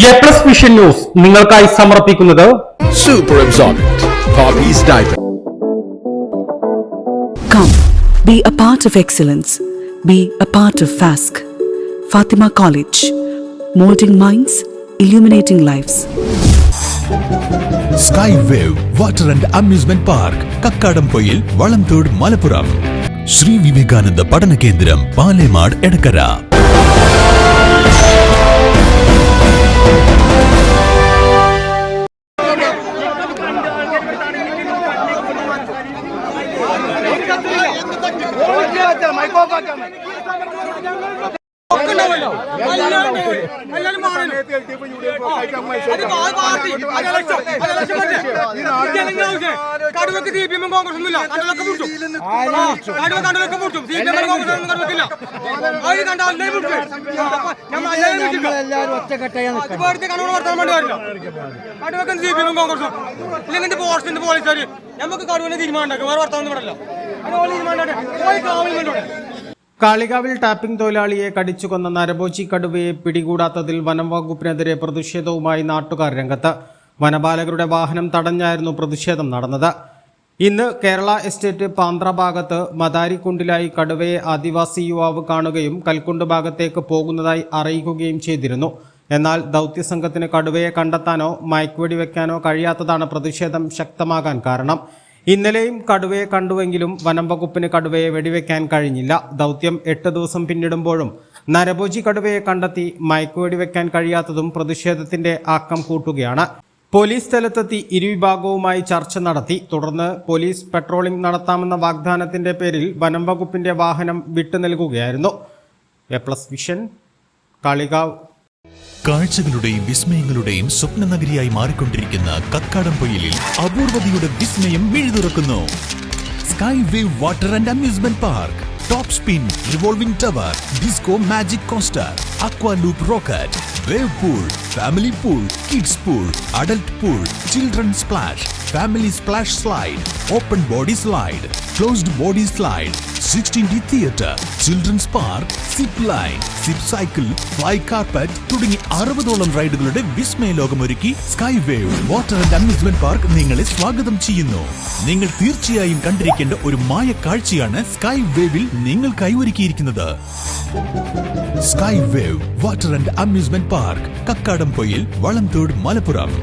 A+ vision news നിങ്ങൾക്കായി സമർപ്പിക്കുന്നത് Super Absorbent Poppy's Diaper. Come, be a part of excellence. Be a part of FASC. Fatima College. Molding minds, illuminating lives. Skywave Water and Amusement Park, Kakkadampoyil, Valamthood, Malappuram. Sri Vivekananda Padana Kendram, Palemad, Edakara. കാളികാവിൽ tapping തൊഴിലാളിയെ കടിച്ചുകൊന്ന നരഭോജി കടുവയെ പിടികൂടാത്തതിൽ വനം വകുപ്പിനെതിരെ പ്രതിഷേധവുമായി നാട്ടുകാർ രംഗത്ത്. വനപാലകരുടെ വാഹനം തടഞ്ഞായിരുന്നു പ്രതിഷേധം നടന്നത്. ഇന്ന് കേരള എസ്റ്റേറ്റ് പാന്ത്ര ഭാഗത്ത് മദാരിക്കുണ്ടിലായി കടുവയെ ആദിവാസി യുവാവ് കാണുകയും കൽക്കുണ്ട് ഭാഗത്തേക്ക് പോകുന്നതായി അറിയിക്കുകയും ചെയ്തിരുന്നു. എന്നാൽ ദൗത്യസംഘത്തിന് കടുവയെ കണ്ടെത്താനോ മയക്കുവെടി വെക്കാനോ കഴിയാത്തതാണ് പ്രതിഷേധം ശക്തമാകാൻ കാരണം. ഇന്നലെയും കടുവയെ കണ്ടുവെങ്കിലും വനം വകുപ്പിന് കടുവയെ വെടിവെക്കാൻ കഴിഞ്ഞില്ല. ദൗത്യം 8 ദിവസം പിന്നിടുമ്പോഴും നരഭോജി കടുവയെ കണ്ടെത്തി മയക്കുവെടി വെക്കാൻ കഴിയാത്തതും പ്രതിഷേധത്തിന്റെ ആക്കം കൂട്ടുകയാണ്. പോലീസ് സ്ഥലത്തെത്തി ഇരുവിഭാഗവുമായി ചർച്ച നടത്തി. തുടർന്ന് പോലീസ് പെട്രോളിംഗ് നടത്താമെന്ന വാഗ്ദാനത്തിന്റെ പേരിൽ വനം വകുപ്പിന്റെ വാഹനം വിട്ടു നൽകുകയായിരുന്നു. A+ vision, Kalikavu. കാഴ്ചകളുടെയും വിസ്മയങ്ങളുടെയും സ്വപ്നനഗരിയായി മാറിക്കൊണ്ടിരിക്കുന്ന കക്കാടംപൊയിലിൽ അപൂർവതയുടെ വിസ്മയം മിഴിതുറക്കുന്നു. Sky wave water and amusement park, top spin, revolving tower, disco magic coaster, aqua loop rocket, wave pool, family pool, kids pool, adult pool, children splash, family splash slide, open body slide, closed body slide, 16D theatre, children's park, zip line, zip cycle, fly carpet തുടങ്ങി 60ഓളം റൈഡുകളുടെ വിസ്മയ ലോകമൊരുക്കി sky wave water and amusement park നിങ്ങളെ സ്വാഗതം ചെയ്യുന്നു. നിങ്ങൾ തീർച്ചയായും കണ്ടിരിക്കേണ്ട ഒരു മായ കാഴ്ചയാണ് സ്കൈ വേവിൽ നിങ്ങൾക്കായി ഒരുക്കിയിരിക്കുന്നത്. Sky wave water and amusement park, Kakkadampoyil, Valamthode, Malappuram.